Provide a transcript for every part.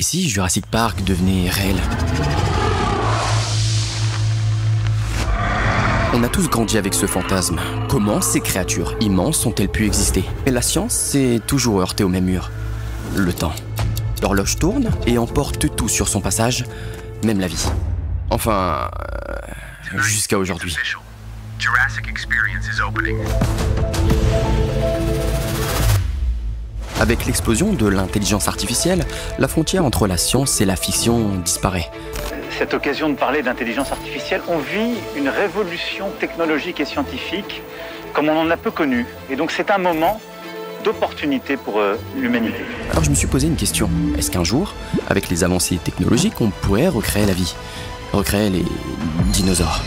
Et si Jurassic Park devenait réel? On a tous grandi avec ce fantasme. Comment ces créatures immenses ont-elles pu exister? Et la science s'est toujours heurtée au même mur. Le temps. L'horloge tourne et emporte tout sur son passage, même la vie. Enfin, jusqu'à aujourd'hui. Avec l'explosion de l'intelligence artificielle, la frontière entre la science et la fiction disparaît. Cette occasion de parler d'intelligence artificielle, on vit une révolution technologique et scientifique comme on en a peu connu. Et donc c'est un moment d'opportunité pour l'humanité. Alors je me suis posé une question. Est-ce qu'un jour, avec les avancées technologiques, on pourrait recréer la vie? Recréer les dinosaures?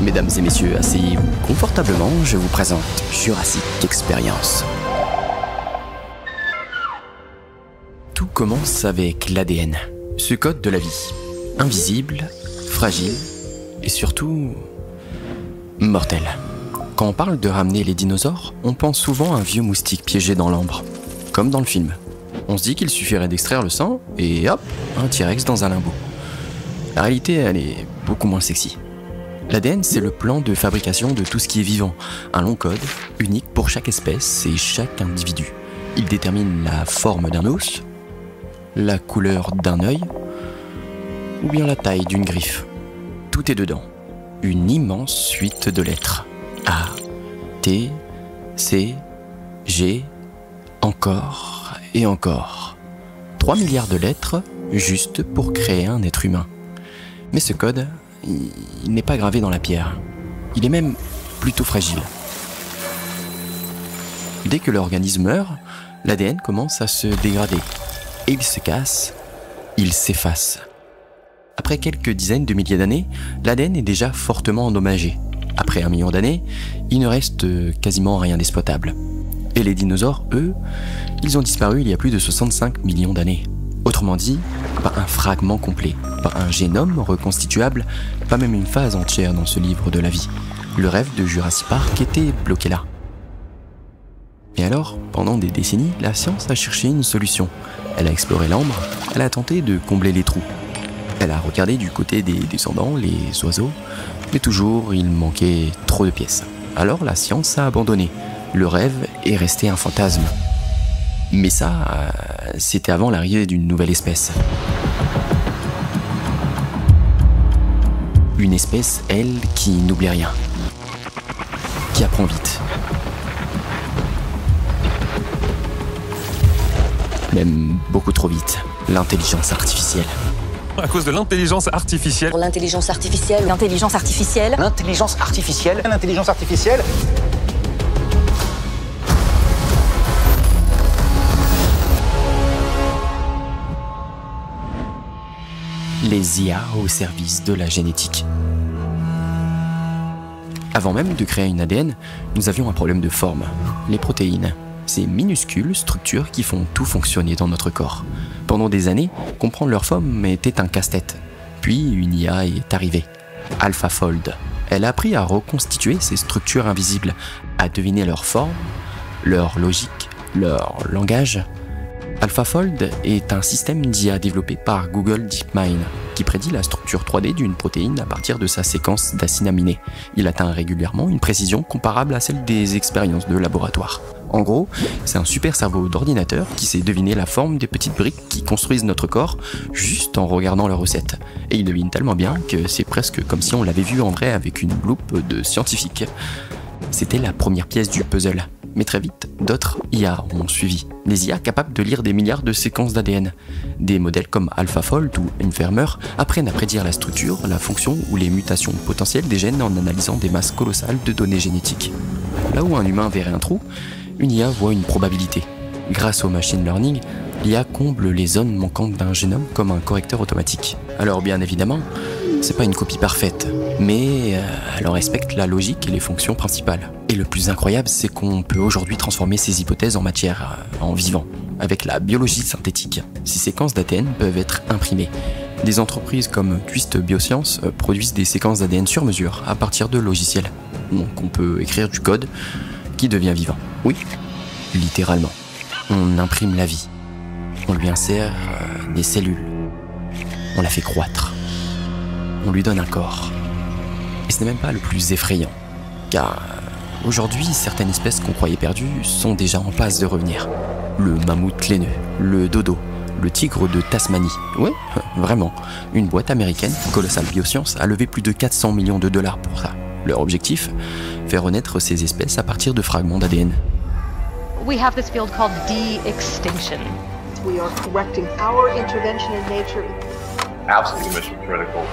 Mesdames et messieurs, asseyez-vous confortablement, je vous présente Jurassic Experience. Tout commence avec l'ADN, ce code de la vie. Invisible, fragile et surtout mortel. Quand on parle de ramener les dinosaures, on pense souvent à un vieux moustique piégé dans l'ambre, comme dans le film. On se dit qu'il suffirait d'extraire le sang et hop, un T-Rex dans un limbo. La réalité, elle est beaucoup moins sexy. L'ADN, c'est le plan de fabrication de tout ce qui est vivant, un long code, unique pour chaque espèce et chaque individu. Il détermine la forme d'un os, la couleur d'un œil, ou bien la taille d'une griffe. Tout est dedans. Une immense suite de lettres. A, T, C, G, encore et encore. 3 milliards de lettres juste pour créer un être humain. Mais ce code, il n'est pas gravé dans la pierre. Il est même plutôt fragile. Dès que l'organisme meurt, l'ADN commence à se dégrader. Et il se casse, il s'efface. Après quelques dizaines de milliers d'années, l'ADN est déjà fortement endommagé. Après 1 million d'années, il ne reste quasiment rien d'exploitable. Et les dinosaures, eux, ils ont disparu il y a plus de 65 millions d'années. Autrement dit, pas un fragment complet, pas un génome reconstituable, pas même une phase entière dans ce livre de la vie. Le rêve de Jurassic Park était bloqué là. Et alors, pendant des décennies, la science a cherché une solution. Elle a exploré l'ambre, elle a tenté de combler les trous. Elle a regardé du côté des descendants, les oiseaux, mais toujours il manquait trop de pièces. Alors la science a abandonné. Le rêve est resté un fantasme. Mais ça, c'était avant l'arrivée d'une nouvelle espèce. Une espèce, elle, qui n'oublie rien. Qui apprend vite. Même beaucoup trop vite. L'intelligence artificielle. À cause de l'intelligence artificielle. Pour l'intelligence artificielle. L'intelligence artificielle. L'intelligence artificielle. L'intelligence artificielle. Les IA au service de la génétique. Avant même de créer une ADN, nous avions un problème de forme, les protéines. Ces minuscules structures qui font tout fonctionner dans notre corps. Pendant des années, comprendre leur forme était un casse-tête. Puis une IA est arrivée, AlphaFold. Elle a appris à reconstituer ces structures invisibles, à deviner leur forme, leur logique, leur langage. AlphaFold est un système d'IA développé par Google DeepMind qui prédit la structure 3D d'une protéine à partir de sa séquence d'acides aminés. Il atteint régulièrement une précision comparable à celle des expériences de laboratoire. En gros, c'est un super cerveau d'ordinateur qui sait deviner la forme des petites briques qui construisent notre corps juste en regardant la recette. Et il devine tellement bien que c'est presque comme si on l'avait vu en vrai avec une loupe de scientifique. C'était la première pièce du puzzle. Mais très vite, d'autres IA ont suivi. Les IA capables de lire des milliards de séquences d'ADN. Des modèles comme AlphaFold ou Infermer apprennent à prédire la structure, la fonction ou les mutations potentielles des gènes en analysant des masses colossales de données génétiques. Là où un humain verrait un trou, une IA voit une probabilité. Grâce au machine learning, l'IA comble les zones manquantes d'un génome comme un correcteur automatique. Alors bien évidemment, c'est pas une copie parfaite, mais elle en respecte la logique et les fonctions principales. Et le plus incroyable, c'est qu'on peut aujourd'hui transformer ces hypothèses en matière, en vivant, avec la biologie synthétique. Ces séquences d'ADN peuvent être imprimées. Des entreprises comme Twist Bioscience produisent des séquences d'ADN sur mesure à partir de logiciels. Donc on peut écrire du code qui devient vivant. Oui, littéralement. On imprime la vie. On lui insère des cellules. on la fait croître. On lui donne un corps. Et ce n'est même pas le plus effrayant, car aujourd'hui, certaines espèces qu'on croyait perdues sont déjà en passe de revenir. Le mammouth laineux, le dodo, le tigre de Tasmanie. Ouais, vraiment. Une boîte américaine, Colossal Bioscience, a levé plus de 400 millions de dollars pour ça. Leur objectif, faire renaître ces espèces à partir de fragments d'ADN. We have this field called de-extinction. We are correcting our intervention in nature. Absolutely mission critical.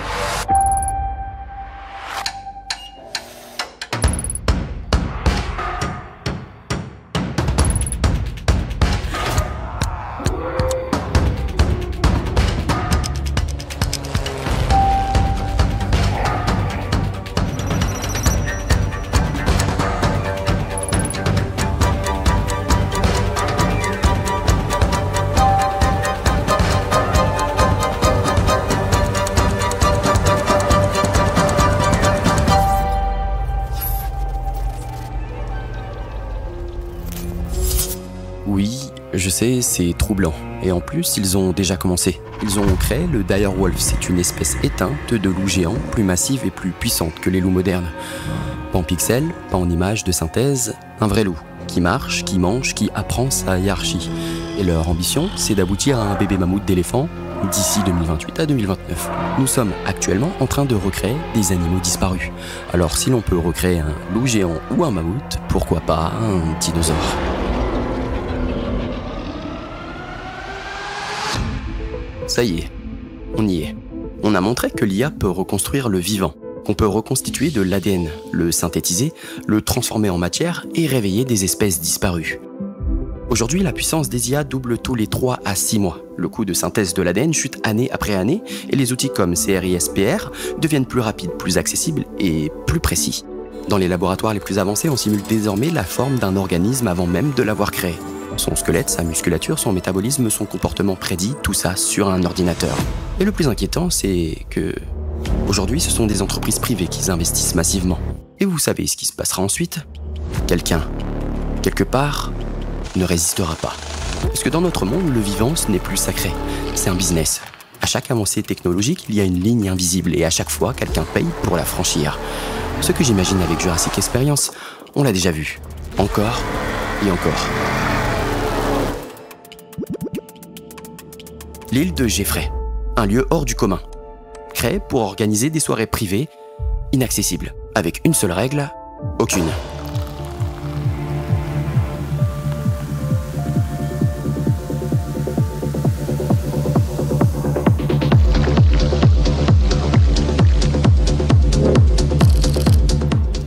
Oui, je sais, c'est troublant. Et en plus, ils ont déjà commencé. Ils ont créé le direwolf. C'est une espèce éteinte de loup géant, plus massive et plus puissante que les loups modernes. Pas en pixels, pas en images de synthèse, un vrai loup, qui marche, qui mange, qui apprend sa hiérarchie. Et leur ambition, c'est d'aboutir à un bébé mammouth d'éléphant d'ici 2028 à 2029. Nous sommes actuellement en train de recréer des animaux disparus. Alors si l'on peut recréer un loup géant ou un mammouth, pourquoi pas un dinosaure ? Ça y est, on y est. On a montré que l'IA peut reconstruire le vivant, qu'on peut reconstituer de l'ADN, le synthétiser, le transformer en matière et réveiller des espèces disparues. Aujourd'hui, la puissance des IA double tous les 3 à 6 mois. Le coût de synthèse de l'ADN chute année après année et les outils comme CRISPR deviennent plus rapides, plus accessibles et plus précis. Dans les laboratoires les plus avancés, on simule désormais la forme d'un organisme avant même de l'avoir créé. Son squelette, sa musculature, son métabolisme, son comportement prédit, tout ça sur un ordinateur. Et le plus inquiétant, c'est que... aujourd'hui, ce sont des entreprises privées qui investissent massivement. Et vous savez ce qui se passera ensuite ? Quelqu'un, quelque part, ne résistera pas. Parce que dans notre monde, le vivant, ce n'est plus sacré. C'est un business. À chaque avancée technologique, il y a une ligne invisible et à chaque fois, quelqu'un paye pour la franchir. Ce que j'imagine avec Jurassic Experience, on l'a déjà vu. Encore et encore. L'île de Jeffrey, un lieu hors du commun, créé pour organiser des soirées privées, inaccessibles, avec une seule règle, aucune.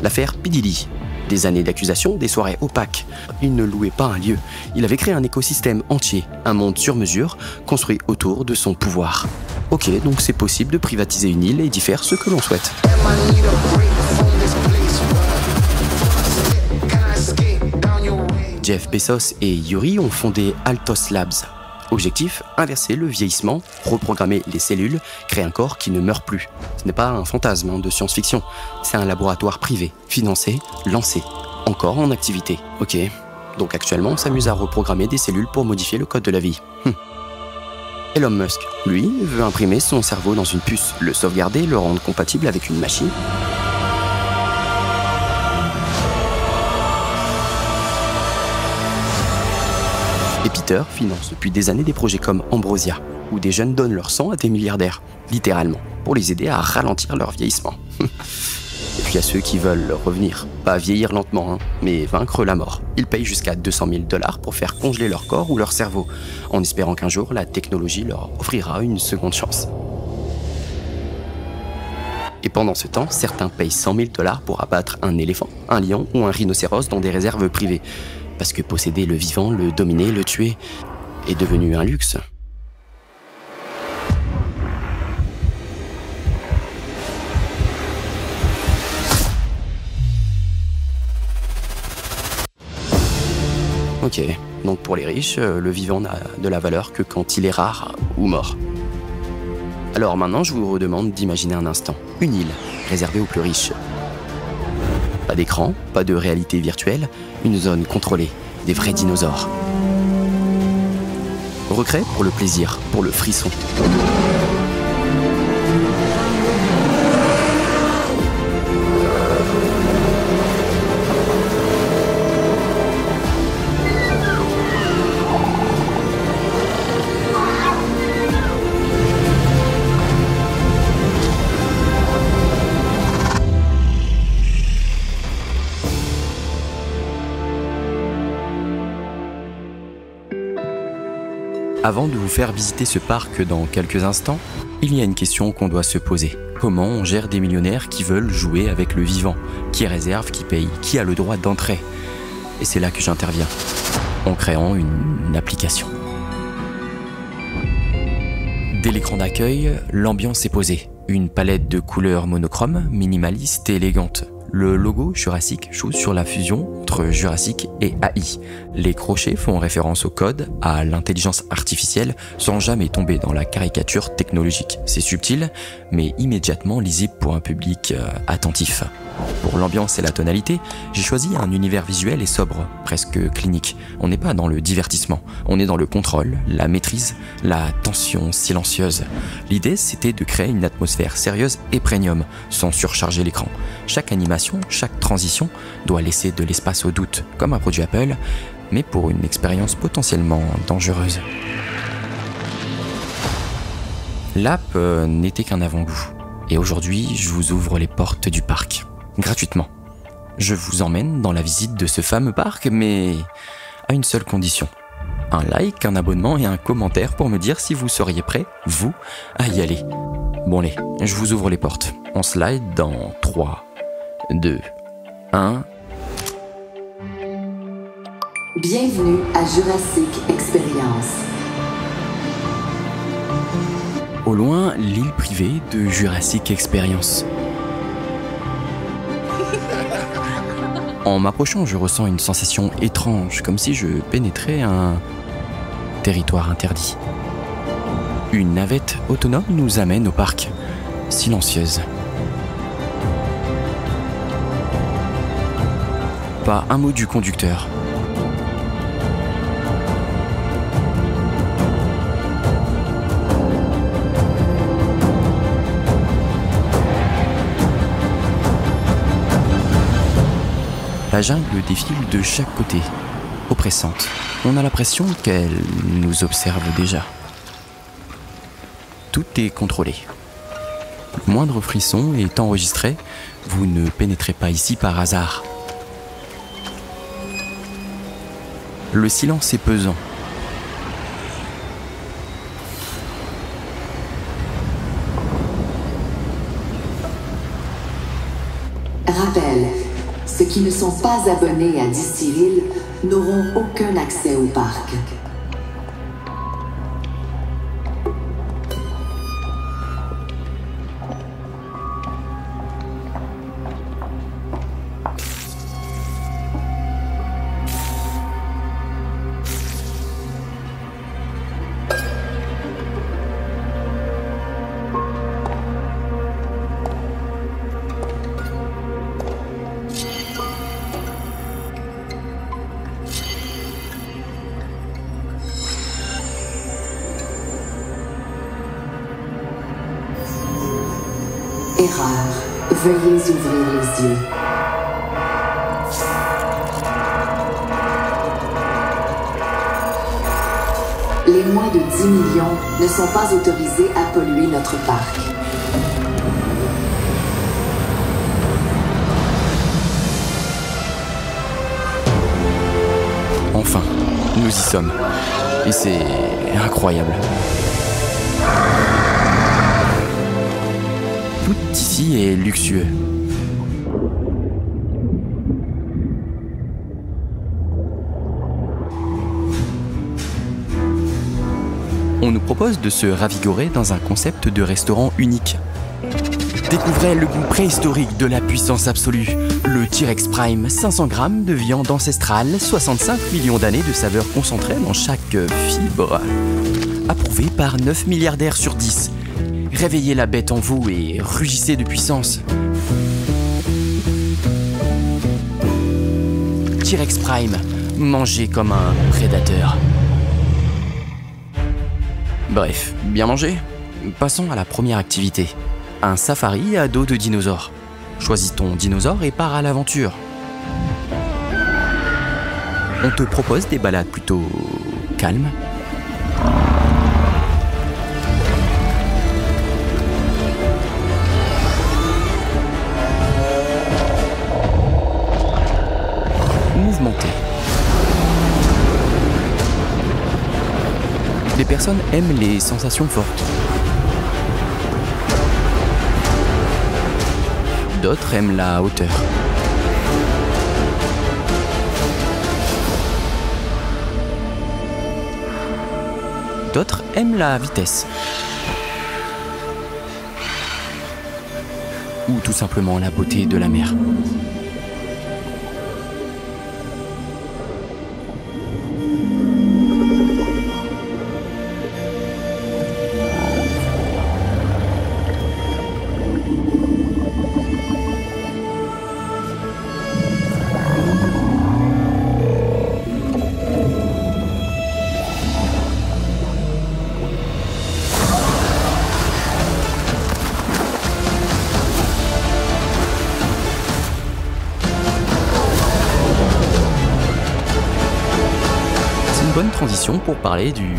L'affaire P. Diddy. Des années d'accusation, des soirées opaques. Il ne louait pas un lieu. Il avait créé un écosystème entier, un monde sur mesure, construit autour de son pouvoir. Ok, donc c'est possible de privatiser une île et d'y faire ce que l'on souhaite. Jeff Bezos et Yuri ont fondé Altos Labs. Objectif, inverser le vieillissement, reprogrammer les cellules, créer un corps qui ne meurt plus. Ce n'est pas un fantasme de science-fiction, c'est un laboratoire privé, financé, lancé, encore en activité. Ok, donc actuellement on s'amuse à reprogrammer des cellules pour modifier le code de la vie. Elon Musk, lui, veut imprimer son cerveau dans une puce, le sauvegarder, le rendre compatible avec une machine. Et Peter finance depuis des années des projets comme Ambrosia, où des jeunes donnent leur sang à des milliardaires, littéralement, pour les aider à ralentir leur vieillissement. Et puis à ceux qui veulent revenir, pas vieillir lentement, mais vaincre la mort. Ils payent jusqu'à 200 000 $ pour faire congeler leur corps ou leur cerveau, en espérant qu'un jour la technologie leur offrira une seconde chance. Et pendant ce temps, certains payent 100 000 $ pour abattre un éléphant, un lion ou un rhinocéros dans des réserves privées. Parce que posséder le vivant, le dominer, le tuer, est devenu un luxe. Ok, donc pour les riches, le vivant n'a de la valeur que quand il est rare ou mort. Alors maintenant, je vous redemande d'imaginer un instant. Une île, réservée aux plus riches. Pas d'écran, pas de réalité virtuelle, une zone contrôlée, des vrais dinosaures. Recrée pour le plaisir, pour le frisson. Avant de vous faire visiter ce parc dans quelques instants, il y a une question qu'on doit se poser. Comment on gère des millionnaires qui veulent jouer avec le vivant? Qui réserve, qui paye, qui a le droit d'entrer? Et c'est là que j'interviens, en créant une application. Dès l'écran d'accueil, l'ambiance est posée. Une palette de couleurs monochromes, minimaliste et élégante. Le logo Jurassic joue sur la fusion entre Jurassic et AI. Les crochets font référence au code, à l'intelligence artificielle, sans jamais tomber dans la caricature technologique. C'est subtil, mais immédiatement lisible pour un public attentif. Pour l'ambiance et la tonalité, j'ai choisi un univers visuel et sobre, presque clinique. On n'est pas dans le divertissement, on est dans le contrôle, la maîtrise, la tension silencieuse. L'idée, c'était de créer une atmosphère sérieuse et premium, sans surcharger l'écran. Chaque animation, chaque transition doit laisser de l'espace au doute, comme un produit Apple, mais pour une expérience potentiellement dangereuse. L'app n'était qu'un avant-goût, et aujourd'hui, je vous ouvre les portes du parc. Gratuitement. Je vous emmène dans la visite de ce fameux parc, mais à une seule condition. Un like, un abonnement et un commentaire pour me dire si vous seriez prêt, vous, à y aller. Bon allez, je vous ouvre les portes. On slide dans 3, 2, 1... Bienvenue à Jurassic Experience. Au loin, l'île privée de Jurassic Experience. En m'approchant, je ressens une sensation étrange, comme si je pénétrais un territoire interdit. Une navette autonome nous amène au parc, silencieuse. Pas un mot du conducteur. La jungle défile de chaque côté, oppressante. On a l'impression qu'elle nous observe déjà. Tout est contrôlé. Le moindre frisson est enregistré. Vous ne pénétrez pas ici par hasard. Le silence est pesant. Rappel. Ceux qui ne sont pas abonnés à Distyril n'auront aucun accès au parc. Erreur. Veuillez ouvrir les yeux. Les moins de 10 millions ne sont pas autorisés à polluer notre parc. Enfin, nous y sommes. Et c'est incroyable. Tout ici est luxueux. On nous propose de se ravigorer dans un concept de restaurant unique. Découvrez le goût préhistorique de la puissance absolue. Le T-Rex Prime, 500 grammes de viande ancestrale, 65 millions d'années de saveurs concentrées dans chaque fibre. Approuvé par 9 milliardaires sur 10. Réveillez la bête en vous et rugissez de puissance. T-Rex Prime, mangez comme un prédateur. Bref, bien mangé. Passons à la première activité. Un safari à dos de dinosaures. Choisis ton dinosaure et pars à l'aventure. On te propose des balades plutôt calmes. Mouvementées. Des personnes personnes aiment les sensations fortes. D'autres aiment la hauteur. D'autres aiment la vitesse. Ou tout simplement la beauté de la mer. Bonne transition pour parler du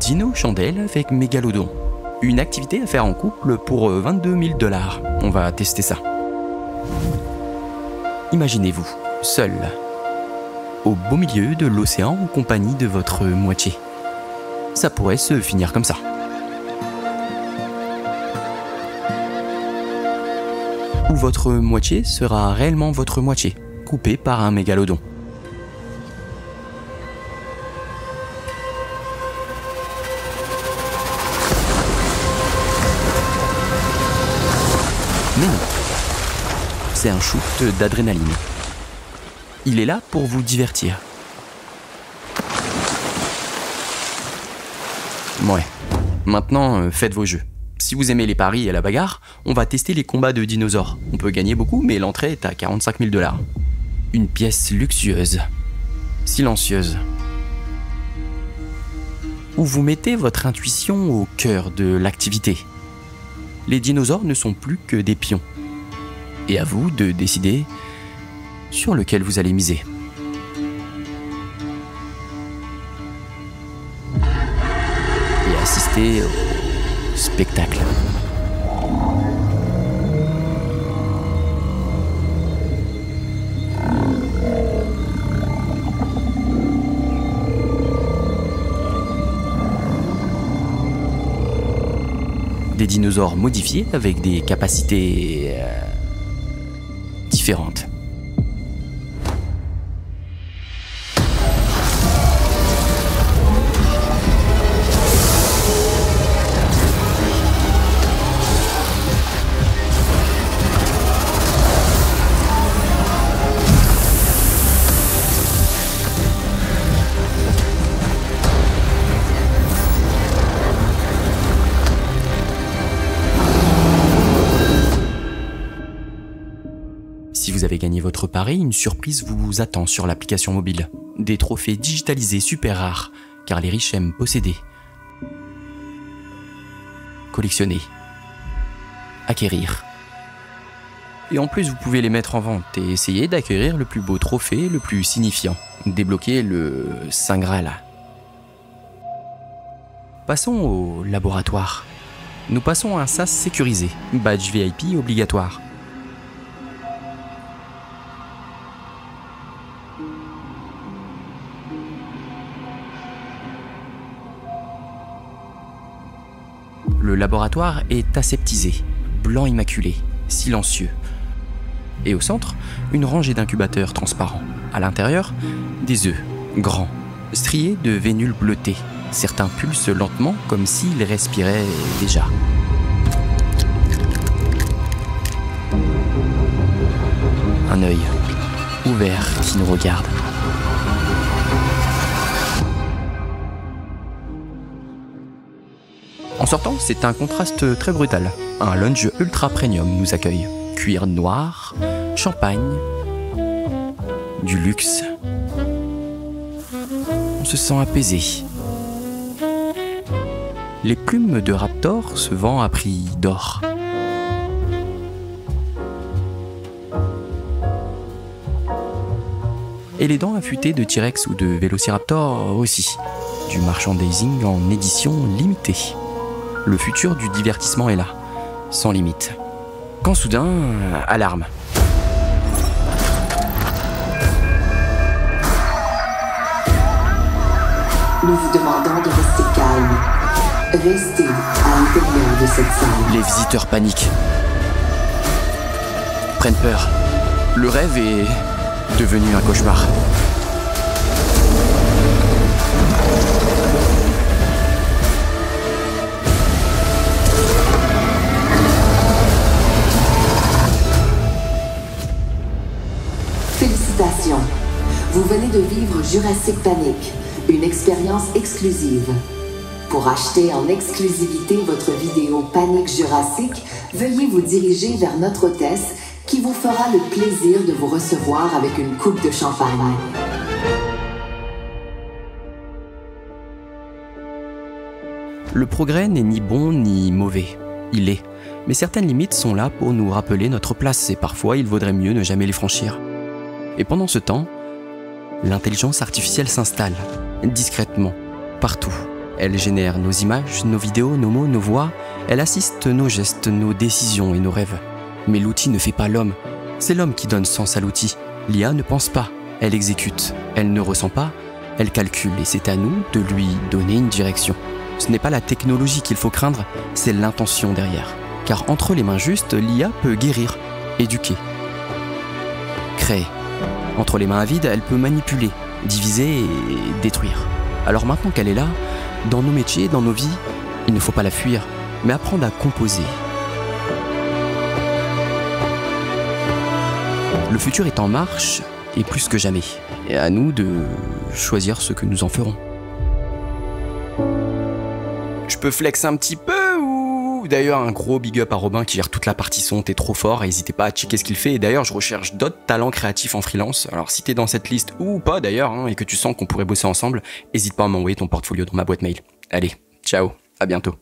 Dino Chandelle avec Mégalodon. Une activité à faire en couple pour 22 000 $. On va tester ça. Imaginez-vous, seul, au beau milieu de l'océan en compagnie de votre moitié. Ça pourrait se finir comme ça. Ou votre moitié sera réellement votre moitié, coupée par un mégalodon. Mais non, c'est un shoot d'adrénaline. Il est là pour vous divertir. Ouais, maintenant faites vos jeux. Si vous aimez les paris et la bagarre, on va tester les combats de dinosaures. On peut gagner beaucoup, mais l'entrée est à 45 000 $. Une pièce luxueuse, silencieuse, où vous mettez votre intuition au cœur de l'activité. Les dinosaures ne sont plus que des pions. Et à vous de décider sur lequel vous allez miser. Et assister au spectacle. Des dinosaures modifiés avec des capacités différentes. Si vous avez gagné votre pari, une surprise vous attend sur l'application mobile. Des trophées digitalisés super rares, car les riches aiment posséder, collectionner, acquérir. Et en plus, vous pouvez les mettre en vente et essayer d'acquérir le plus beau trophée, le plus signifiant. Débloquer le Saint Graal. Passons au laboratoire. Nous passons à un sas sécurisé, badge VIP obligatoire. Le laboratoire est aseptisé, blanc immaculé, silencieux. Et au centre, une rangée d'incubateurs transparents. À l'intérieur, des œufs, grands, striés de vénules bleutées. Certains pulsent lentement comme s'ils respiraient déjà. Un œil ouvert qui nous regarde. En sortant, c'est un contraste très brutal. Un lounge ultra premium nous accueille. Cuir noir, champagne, du luxe. On se sent apaisé. Les plumes de raptor se vendent à prix d'or. Et les dents affûtées de T-Rex ou de Vélociraptor aussi. Du merchandising en édition limitée. Le futur du divertissement est là, sans limite. Quand soudain, alarme. Nous vous demandons de rester calme. Restez à l'intérieur de cette salle. Les visiteurs paniquent. Prennent peur. Le rêve est devenu un cauchemar. Félicitations. Vous venez de vivre Jurassic Panic, une expérience exclusive. Pour acheter en exclusivité votre vidéo Panic Jurassic, veuillez vous diriger vers notre hôtesse qui vous fera le plaisir de vous recevoir avec une coupe de champagne. Le progrès n'est ni bon ni mauvais. Il est. Mais certaines limites sont là pour nous rappeler notre place et parfois il vaudrait mieux ne jamais les franchir. Et pendant ce temps, l'intelligence artificielle s'installe, discrètement, partout. Elle génère nos images, nos vidéos, nos mots, nos voix. Elle assiste nos gestes, nos décisions et nos rêves. Mais l'outil ne fait pas l'homme. C'est l'homme qui donne sens à l'outil. L'IA ne pense pas, elle exécute. Elle ne ressent pas, elle calcule. Et c'est à nous de lui donner une direction. Ce n'est pas la technologie qu'il faut craindre, c'est l'intention derrière. Car entre les mains justes, l'IA peut guérir, éduquer, créer. Entre les mains avides, elle peut manipuler, diviser et détruire. Alors maintenant qu'elle est là, dans nos métiers, dans nos vies, il ne faut pas la fuir, mais apprendre à composer. Le futur est en marche, et plus que jamais. Et à nous de choisir ce que nous en ferons. Je peux flex un petit peu ou... D'ailleurs, un gros big up à Robin qui gère toute la partie son, t'es trop fort, n'hésitez pas à checker ce qu'il fait. Et d'ailleurs, je recherche d'autres talents créatifs en freelance. Alors si t'es dans cette liste, ou pas d'ailleurs, hein, et que tu sens qu'on pourrait bosser ensemble, n'hésite pas à m'envoyer ton portfolio dans ma boîte mail. Allez, ciao, à bientôt.